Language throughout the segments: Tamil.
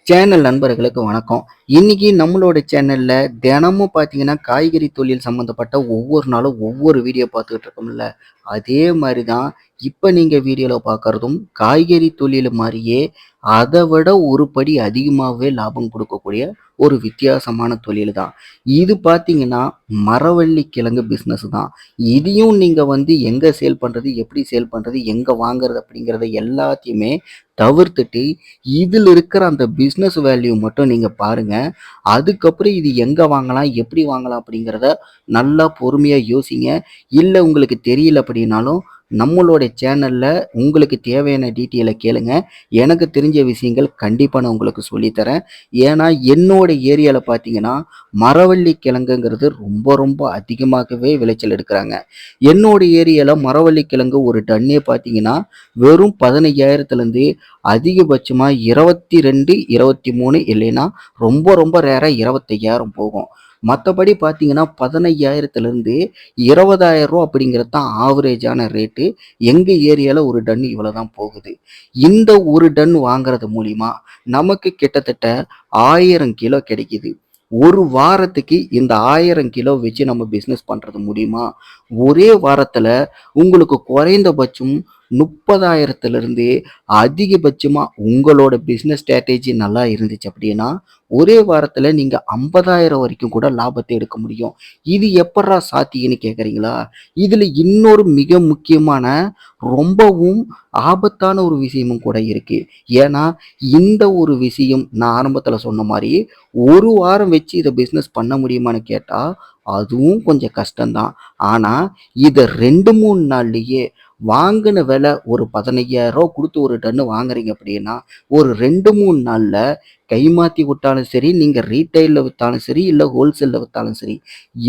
சேனல் நண்பர்களுக்கு வணக்கம். இன்னைக்கு நம்மளோட சேனல்ல தினமும் பார்த்தீங்கன்னா, காய்கறி தொழில் சம்மந்தப்பட்ட ஒவ்வொரு நாளும் ஒவ்வொரு வீடியோ பார்த்துக்கிட்டு இருக்கோம்ல. அதே மாரி தான் இப்ப நீங்க வீடியோல பார்க்கறதும் காய்கறி தொழில் மாரியே அத விட ஒரு படி அதிகமாவே லாபம் குடுக்கக்கூடிய ஒரு வித்தியாசமான தொழில் தான். இது பார்த்தீங்கன்னா, மரவள்ளி கிழங்கு பிசினஸ் தான். இதையும் நீங்க எங்க சேல் பண்றது, எப்படி சேல் பண்றது, எங்க வாங்குறது அப்படிங்கிறத எல்லாத்தையுமே தவிர்த்துட்டு இதில இருக்கிற அந்த பிசினஸ் வேல்யூ மட்டும் நீங்க பாருங்க. அதுக்கப்புறம் இது எங்க வாங்கலாம், எப்படி வாங்கலாம் அப்படிங்கிறத நல்லா பொறுமையா யோசிங்க. இல்ல உங்களுக்கு தெரியல அப்படின்னாலும், நம்மளோட சேனல்ல உங்களுக்கு தேவையான டீட்டெயில கேளுங்க. எனக்கு தெரிஞ்ச விஷயங்கள் கண்டிப்பா நான் உங்களுக்கு சொல்லி தரேன். ஏன்னா, என்னோட ஏரியால பார்த்தீங்கன்னா, மரவள்ளி கிழங்குங்கிறது ரொம்ப ரொம்ப அதிகமாகவே விளைச்சல் எடுக்குறாங்க. என்னோட ஏரியால மரவள்ளி கிழங்கு ஒரு டன்னே பார்த்தீங்கன்னா, வெறும் 15,000லேருந்து அதிகபட்சமா 22, 23 இல்லைன்னா ரொம்ப ரொம்ப ரேரா 25,000 போகும். மத்தபடி பார்த்தீங்கன்னா, 15,000லேருந்து ரூ. 20,000 அப்படிங்கிறது தான் ஆவரேஜான ரேட்டு. எங்க ஏரியால ஒரு டன் இவ்வளோ தான் போகுது. இந்த ஒரு டன் வாங்குறது மூலியமா நமக்கு கிட்டத்தட்ட 1000 கிலோ கிடைக்குது. ஒரு வாரத்துக்கு இந்த 1000 கிலோ வச்சு நம்ம பிசினஸ் பண்றது மூலியமா, ஒரே வாரத்துல உங்களுக்கு குறைந்தபட்சம் 30,000த்திலிருந்து அதிகபட்சமா உங்களோட பிசினஸ் ஸ்ட்ராட்டஜி நல்லா இருந்துச்சு அப்படின்னா, ஒரே வாரத்துல நீங்க 50,000 வரைக்கும் கூட லாபத்தை எடுக்க முடியும். இது எப்புட்றா சாத்தியம்னு கேட்குறீங்களா? இதுல இன்னொரு மிக முக்கியமான, ரொம்பவும் ஆபத்தான ஒரு விஷயமும் கூட இருக்கு. ஏன்னா, இந்த ஒரு விஷயம் நான் ஆரம்பத்துல சொன்ன மாரி, ஒரு வாரம் வச்சு இத பிசினஸ் பண்ண முடியுமான்னு கேட்டா, அதுவும் கொஞ்சம் கஷ்டம் தான். ஆனா, இத 2, 3 நாள்லயே வாங்குன விலை ஒரு ரூ. 15,000 குடுத்து ஒரு டன்னு வாங்குறீங்க அப்படின்னா, ஒரு 2, 3 நாள்ல கைமாத்தி விட்டாலும் சரி, நீங்க ரீட்டெயில்ல வித்தாலும் சரி, இல்ல ஹோல்சேல்ல வித்தாலும் சரி,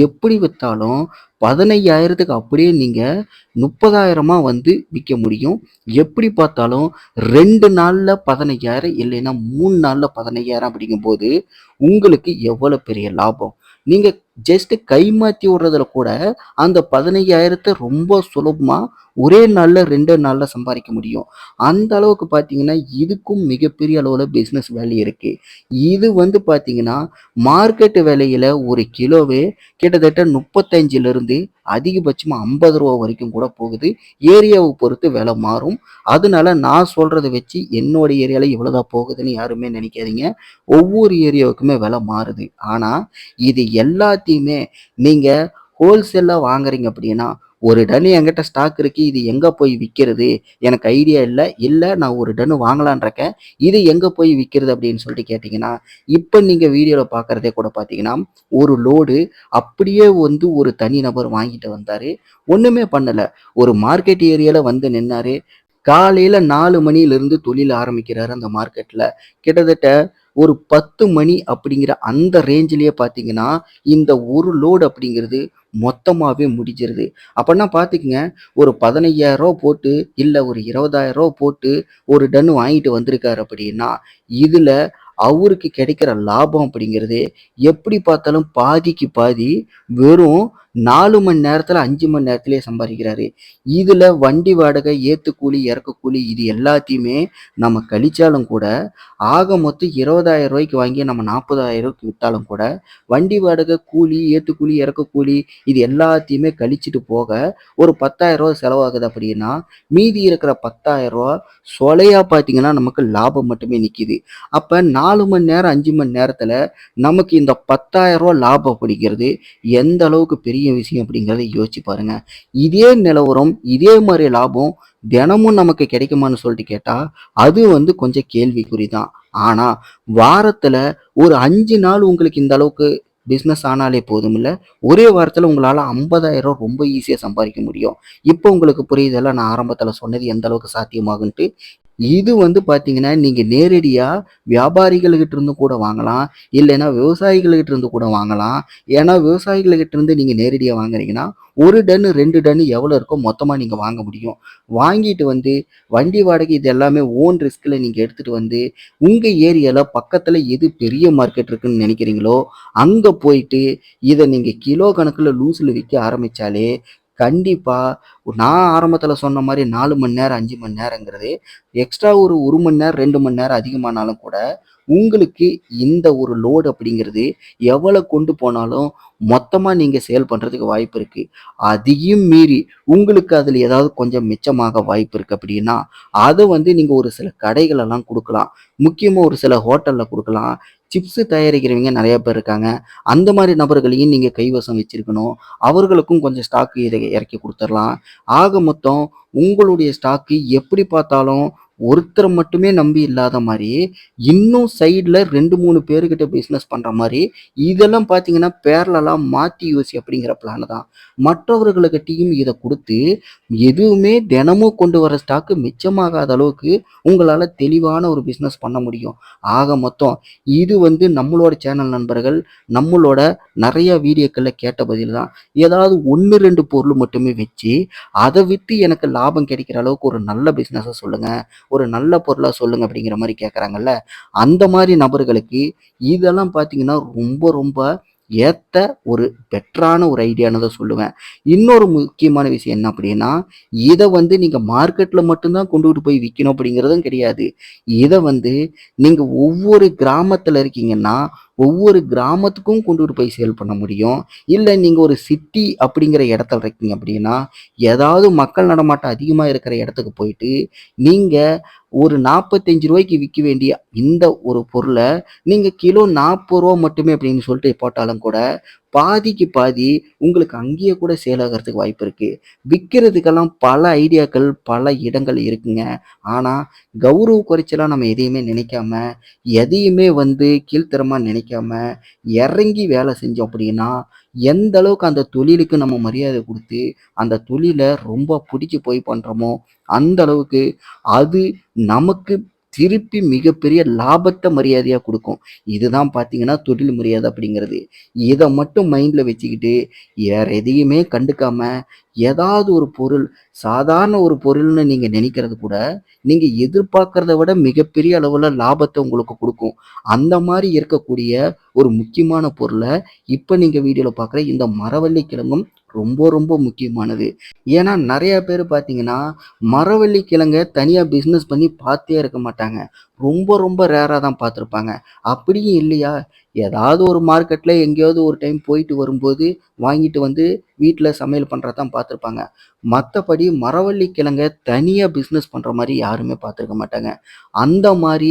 எப்படி வித்தாலும் 15,000க்கு அப்படியே நீங்க 30,000 விக்க முடியும். எப்படி பார்த்தாலும் 2 நாள்ல 15,000 இல்லைன்னா 3 நாள்ல 15,000 அப்படிங்கும்போது, உங்களுக்கு எவ்வளோ பெரிய லாபம். நீங்க ஜஸ்ட் கைமாத்தி விடுறதுல கூட அந்த 15,000 ரொம்ப சுலபமா ஒரே நாள்ல 2 நாள்ல சம்பாரிக்க முடியும். அந்த அளவுக்கு பார்த்தீங்கன்னா, இதுக்கும் மிகப்பெரிய அளவுல பிசினஸ் வேல்யூ இருக்கு. இது பார்த்தீங்கன்னா, மார்க்கெட் விலையில ஒரு கிலோவே கிட்டத்தட்ட 35லிருந்து அதிகபட்சமா ரூ. 50 வரைக்கும் கூட போகுது. ஏரியாவ பொறுத்து விலை மாறும். அதனால நான் சொல்றத வச்சு என்னோட ஏரியால இவ்வளோதான் போகுதுன்னு யாருமே நினைக்காதீங்க. ஒவ்வொரு ஏரியாவுக்குமே விலை மாறுது. ஆனா, இது எல்லாத்தையுமே நீங்க ஹோல்சேலா வாங்குறீங்க அப்படின்னா, ஒரு டன் என்கிட்ட ஸ்டாக் இருக்கு. இது எங்க போய் விக்கிறது? எனக்கு ஐடியா இல்ல. இல்ல நான் ஒரு டன் வாங்கலான்னு இருக்கேன். இது எங்க போய் விக்கிறது அப்படின்னு சொல்லிட்டு கேட்டீங்கன்னா, இப்ப நீங்க வீடியோல பார்க்கிறதே கூட பார்த்தீங்கன்னா, ஒரு லோடு அப்படியே ஒரு தனி நபர் வாங்கிட்டு வந்தாரு. ஒண்ணுமே பண்ணல. ஒரு மார்க்கெட் ஏரியால நின்னாரு. காலையில 4 மணியிலிருந்து தொழில் ஆரம்பிக்கிறாரு அந்த மார்க்கெட்ல. கிட்டத்தட்ட ஒரு 10 மணி அப்படிங்கிற அந்த ரேஞ்சிலேயே பார்த்தீங்கன்னா, இந்த ஒரு லோடு அப்படிங்கிறது மொத்தமாவே முடிஞ்சிருது. அப்பன்னா பார்த்துக்கங்க, ஒரு ரூ. 15,000 போட்டு, இல்ல ஒரு ரூ. 20,000 போட்டு ஒரு டன் வாங்கிட்டு வந்திருக்காரு அப்படின்னா, இதுல அவருக்கு கிடைக்கிற லாபம் அப்படிங்கிறது எப்படி பார்த்தாலும் பாதிக்கு பாதி வெறும் 4 மணி நேரத்துல, 5 மணி நேரத்திலேயே சம்பாதிக்கிறாரு. இதுல வண்டி வாடகை, ஏத்து கூலி, இறக்க கூலி இது எல்லாத்தையுமே நம்ம கழிச்சாலும் கூட, ஆக மொத்தம் ரூ. 20,000 வாங்கி நம்ம 40,000க்கு வித்தாலும் கூட, வண்டி வாடகை, கூலி, ஏத்து கூலி, இறக்க கூலி இது எல்லாத்தையுமே கழிச்சுட்டு போக ஒரு ரூ. 10,000 செலவாகுது அப்படின்னா, மீதி இருக்கிற ரூ. 10,000 சொலையா பார்த்தீங்கன்னா, நமக்கு லாபம் மட்டுமே நிக்குது. அப்ப 4 மணி நேரம், 5 மணி நேரத்துல நமக்கு இந்த ரூ. 10,000 லாபம் அப்படிங்கிறது எந்த அளவுக்கு பெரிய விஷயம் அப்படிங்கிறத யோசிச்சு பாருங்க. இதே நிலவரம், இதே மாரி லாபம் தினமும் நமக்கு கிடைக்குமான்னு சொல்லிட்டு கேட்டா, அது கொஞ்சம் கேள்விக்குறி தான். ஆனா, வாரத்துல ஒரு 5 நாள் உங்களுக்கு இந்த அளவுக்கு பிசினஸ் ஆனாலே போதும்ல. ஒரே வாரத்துல உங்களால 50,000 ரொம்ப ஈஸியா சம்பாதிக்க முடியும். இப்போ உங்களுக்கு புரியுதுல்ல நான் ஆரம்பத்துல சொன்னது எந்த அளவுக்கு சாத்தியமாகுன்ட்டு. இது பார்த்தீங்கன்னா, நீங்க நேரடியா வியாபாரிகள்கிட்ட இருந்து கூட வாங்கலாம். இல்லைன்னா விவசாயிகள்கிட்ட இருந்து கூட வாங்கலாம். ஏன்னா விவசாயிகள்கிட்ட இருந்து நீங்க நேரடியா வாங்குறீங்கன்னா, 1 டன்னு, 2 டன்னு எவ்வளோ இருக்கோ மொத்தமா நீங்க வாங்க முடியும். வாங்கிட்டு வண்டி வாடகை இது எல்லாமே ஓன் ரிஸ்க்ல நீங்க எடுத்துட்டு உங்க ஏரியால பக்கத்துல எது பெரிய மார்க்கெட் இருக்குன்னு நினைக்கிறீங்களோ, அங்க போயிட்டு இத நீங்க கிலோ கணக்குல லூஸ்ல விக்க ஆரம்பிச்சாலே, கண்டிப்பா நான் ஆரம்பத்துல சொன்ன மாரி 4 மணி நேரம், 5 மணி நேரங்கிறது எக்ஸ்ட்ரா ஒரு 1 மணி நேரம், 2 மணி நேரம் அதிகமானாலும் கூட, உங்களுக்கு இந்த ஒரு லோடு அப்படிங்கிறது எவ்வளோ கொண்டு போனாலும் மொத்தமா நீங்க சேல் பண்றதுக்கு வாய்ப்பு இருக்கு. அதையும் மீறி உங்களுக்கு அதில ஏதாவது கொஞ்சம் மிச்சமாக வாய்ப்பு இருக்கு அப்படின்னா, அத நீங்க ஒரு சில கடைகளெல்லாம் குடுக்கலாம். முக்கியமா ஒரு சில ஹோட்டல்ல குடுக்கலாம். சிப்ஸ் தயாரிக்கிறவங்க நெறைய பேர் இருக்காங்க. அந்த மாரி நபர்களையும் நீங்க கைவசம் வச்சிருக்கணும். அவர்களுக்கும் கொஞ்சம் ஸ்டாக் இறக்கி குடுத்துறலாம். ஆக மொத்தம் உங்களுடைய ஸ்டாக்கு எப்படி பார்த்தாலும் ஒருத்தர மட்டுமே நம்பி இல்லாத மாரி, இன்னும் சைடுல 2, 3 பேருகிட்ட பிசினஸ் பண்ற மாரி, இதெல்லாம் பார்த்தீங்கன்னா பேரலலா மாத்தி யோசி அப்படிங்கிற பிளான் தான். மற்றவர்களுகிட்டயும் இத குடுத்து, எதுவுமே தினமும் கொண்டு வர ஸ்டாக்கு மிச்சமாகாத அளவுக்கு உங்களால தெளிவான ஒரு பிசினஸ் பண்ண முடியும். ஆக மொத்தம் இது நம்மளோட சேனல் நண்பர்கள், நம்மளோட நெறைய வீடியோக்கள்ல கேட்ட பதில் தான். ஏதாவது 1, 2 பொருள் மட்டுமே வச்சு, அத வித்து எனக்கு லாபம் கிடைக்கிற அளவுக்கு ஒரு நல்ல பிசினஸ சொல்லுங்க. ஒரு நல்ல பொருளா சொல்லுங்க அப்படிங்கிற மாரி கேட்கறாங்கல்ல. அந்த மாரி நபர்களுக்கு இதெல்லாம் பார்த்தீங்கன்னா, ரொம்ப ரொம்ப ஏத்த ஒரு பெட்டரான ஒரு ஐடியான்னு தான் சொல்லுவேன். இன்னொரு முக்கியமான விஷயம் என்ன அப்படின்னா, இத நீங்க மார்க்கெட்ல மட்டும் தான் கொண்டுட்டு போய் விக்கணும் அப்படிங்கிறதும் கிடையாது. இத நீங்க ஒவ்வொரு கிராமத்துல இருக்கீங்கன்னா, ஒவ்வொரு கிராமத்துக்கும் கொண்டுட்டு போய் சேல் பண்ண முடியும். இல்ல நீங்க ஒரு சிட்டி அப்படிங்கிற இடத்துல இருக்கீங்க அப்படின்னா, ஏதாவது மக்கள் நடமாட்டம் அதிகமா இருக்கிற இடத்துக்கு போயிட்டு, நீங்க ஒரு ரூ. 45க்கு விக்க வேண்டிய இந்த ஒரு பொருள, நீங்க கிலோ ரூ. 40 மட்டுமே அப்படின்னு சொல்லிட்டு போட்டாலும் கூட, பாதிக்கு பாதி உங்களுக்கு அங்கேயே கூட சேல் ஆகறதுக்கு வாய்ப்பு இருக்கு. விக்கிறதுக்கெல்லாம் பல ஐடியாக்கள், பல இடங்கள் இருக்குங்க. ஆனா, கௌரவ குறைச்சலா நம்ம எதையுமே நினைக்காம, எதையுமே கீழ்த்தரமா நினைக்காம, இறங்கி வேலை செஞ்சோம் அப்படின்னா, எந்த அளவுக்கு அந்த தொழிலுக்கு நம்ம மரியாதை குடுத்து, அந்த தொழில ரொம்ப புடிச்சு போய் பண்றோமோ, அந்த அளவுக்கு அது நமக்கு திருப்பி மிகப்பெரிய லாபத்த மரியாதையா குடுக்கும். இதுதான் பார்த்தீங்கன்னா, தொழில் மரியாதை அப்படிங்கிறது. இத மட்டும் மைண்ட்ல வச்சுக்கிட்டு, வேற எதையுமே கண்டுக்காம, ஏதாவது ஒரு பொருள், சாதாரண ஒரு பொருள்னு நீங்க நினைக்கிறது கூட, நீங்க எதிர்பார்க்கிறத விட மிகப்பெரிய அளவுல லாபத்த உங்களுக்கு குடுக்கும். அந்த மாரி இருக்கக்கூடிய ஒரு முக்கியமான பொருள, இப்ப நீங்க வீடியோல பார்க்குற இந்த மரவள்ளி கிழங்கும் ரொம்ப ரொம்ப முக்கியமானது. ஏன்னா, நெறைய பேரு பார்த்தீங்கன்னா, மரவள்ளி கிழங்க தனியா பிசினஸ் பண்ணி பார்த்தே இருக்க மாட்டாங்க. ரொம்ப ரொம்ப ரேரா தான் பார்த்துருப்பாங்க. அப்படியும் இல்லையா, ஏதாவது ஒரு மார்க்கெட்ல எங்கேயாவது ஒரு டைம் போயிட்டு வரும்போது, வாங்கிட்டு வீட்ல சமையல் பண்றத தான் பார்த்துருப்பாங்க. மத்தபடி மரவள்ளி கிழங்க தனியா பிசினஸ் பண்ற மாரி யாருமே பார்த்துருக்க மாட்டாங்க. அந்த மாரி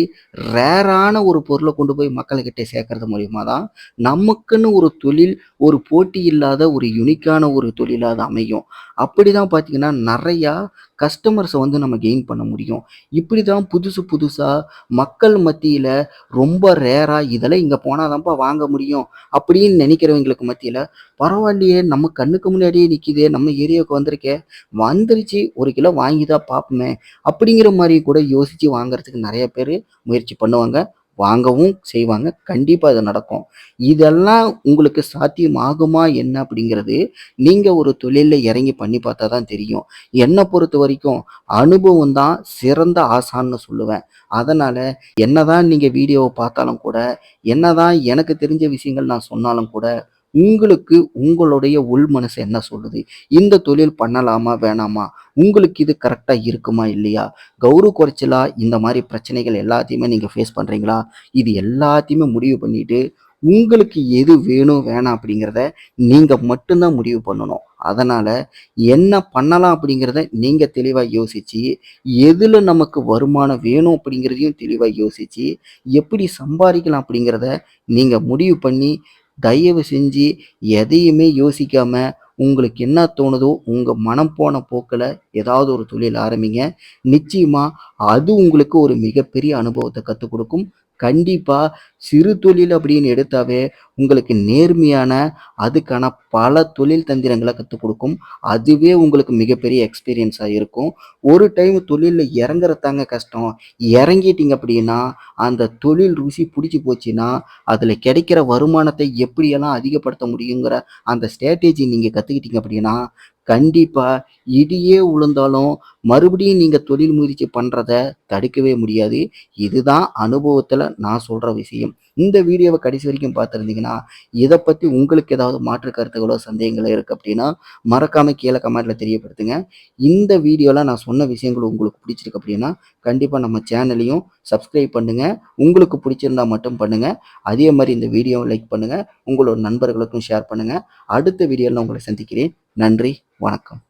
ரேரான ஒரு பொருள கொண்டு போய் மக்கள்கிட்ட சேர்க்கறது மூலியமா தான், நமக்குன்னு ஒரு தொழில், ஒரு போட்டி இல்லாத ஒரு யுனிக்கான ஒரு தொழிலா அது அமையும். அப்படிதான் பார்த்தீங்கன்னா, நெறையா கஸ்டமர்ஸ நம்ம கெயின் பண்ண முடியும். இப்படிதான் புதுசு புதுசா மக்கள் மத்தியில ரொம்ப ரேரா இதெல்லாம் இங்க போனா தான்ப்பா வாங்க முடியும் அப்படின்னு நினைக்கிறவங்களுக்கு மத்தியில, பரவாயில்லையே நம்ம கண்ணுக்கு முன்னாடியே நிக்குதே, நம்ம ஏரியாவுக்கு வந்திருக்கே, வந்துருச்சு 1 கிலோ வாங்கி தான் பார்ப்போமே, அப்படிங்கிற மாரி கூட யோசிச்சு வாங்குறதுக்கு நெறைய பேரு முயற்சி பண்ணுவாங்க. வாங்கவும் செய்வாங்க. கண்டிப்பா இது நடக்கும். இதெல்லாம் உங்களுக்கு சாத்தியம் ஆகுமா என்ன அப்படிங்கிறது, நீங்க ஒரு தொழில்ல இறங்கி பண்ணி பார்த்தா தான் தெரியும். என்ன பொறுத்தவரைக்கும் அனுபவம் தான் சிறந்த ஆசான்னு சொல்லுவேன். அதனால என்னதான் நீங்க வீடியோவ பார்த்தாலும் கூட, என்னதான் எனக்கு தெரிஞ்ச விஷயங்கள் நான் சொன்னாலும் கூட, உங்களுக்கு உங்களுடைய உள் மனசு என்ன சொல்லுது? இந்த தொழில் பண்ணலாமா? வேணாமா? உங்களுக்கு இது கரெக்ட்டா இருக்குமா? இல்லையா? கௌரவ குறைச்சலா இந்த மாரி பிரச்சனைகள் எல்லாத்தையுமே நீங்க ஃபேஸ் பண்றீங்களா? இது எல்லாத்தையுமே முடிவு பண்ணிட்டு, உங்களுக்கு எது வேணும், வேணாம் அப்படிங்கிறத நீங்க மட்டும் தான் முடிவு பண்ணணும். அதனால என்ன பண்ணலாம் அப்படிங்கிறத நீங்க தெளிவா யோசிச்சு, எதுல நமக்கு வருமானம் வேணும் அப்படிங்கிறதையும் தெளிவா யோசிச்சு, எப்படி சம்பாரிக்கலாம் அப்படிங்கிறத நீங்க முடிவு பண்ணி, தயவு செஞ்சு எதையுமே யோசிக்காம, உங்களுக்கு என்ன தோணுதோ, உங்க மனம் போன போக்குல ஏதாவது ஒரு தொழில் ஆரம்பிங்க. நிச்சயமா அது உங்களுக்கு ஒரு மிகப்பெரிய அனுபவத்த கத்துக் குடுக்கும். கண்டிப்பா சிறு தொழில் அப்படின்னு எடுத்தாவே, உங்களுக்கு நேர்மையான அதுக்கான பல தொழில் தந்திரங்கள கத்துக் குடுக்கும். அதுவே உங்களுக்கு மிகப்பெரிய எக்ஸ்பீரியன்ஸா இருக்கும். ஒரு டைம் தொழில்ல இறங்குறது தாங்க கஷ்டம். இறங்கிட்டீங்க அப்படின்னா, அந்த தொழில் ருசி புடிச்சு போச்சுன்னா, அதுல கிடைக்கிற வருமானத்தை எப்படியெல்லாம் அதிகப்படுத்த முடியுங்கிற அந்த ஸ்ட்ராட்டஜி நீங்க கத்துக்கிட்டீங்க அப்படின்னா, கண்டிப்பா இடியே உழுந்தாலும் மறுபடியும் நீங்க தொழில் முயற்சி பண்றத தடுக்கவே முடியாது. இதுதான் அனுபவத்துல நான் சொல்ற விஷயம். இந்த வீடியோவை கடைசி வரைக்கும் பார்த்துருந்தீங்கன்னா, இதை பற்றி உங்களுக்கு ஏதாவது மாற்று கருத்துக்களோ சந்தேகங்களோ இருக்குது அப்படின்னா மறக்காமல் கீழே கமெண்ட்டில் தெரியப்படுத்துங்க. இந்த வீடியோவில் நான் சொன்ன விஷயங்கள் உங்களுக்கு பிடிச்சிருக்கு அப்படின்னா கண்டிப்பாக நம்ம சேனலையும் சப்ஸ்கிரைப் பண்ணுங்கள். உங்களுக்கு பிடிச்சிருந்தா மட்டும் பண்ணுங்கள். அதே மாதிரி இந்த வீடியோவை லைக் பண்ணுங்கள். உங்களோட நண்பர்களுக்கும் ஷேர் பண்ணுங்கள். அடுத்த வீடியோவில் நான் உங்களை சந்திக்கிறேன். நன்றி, வணக்கம்.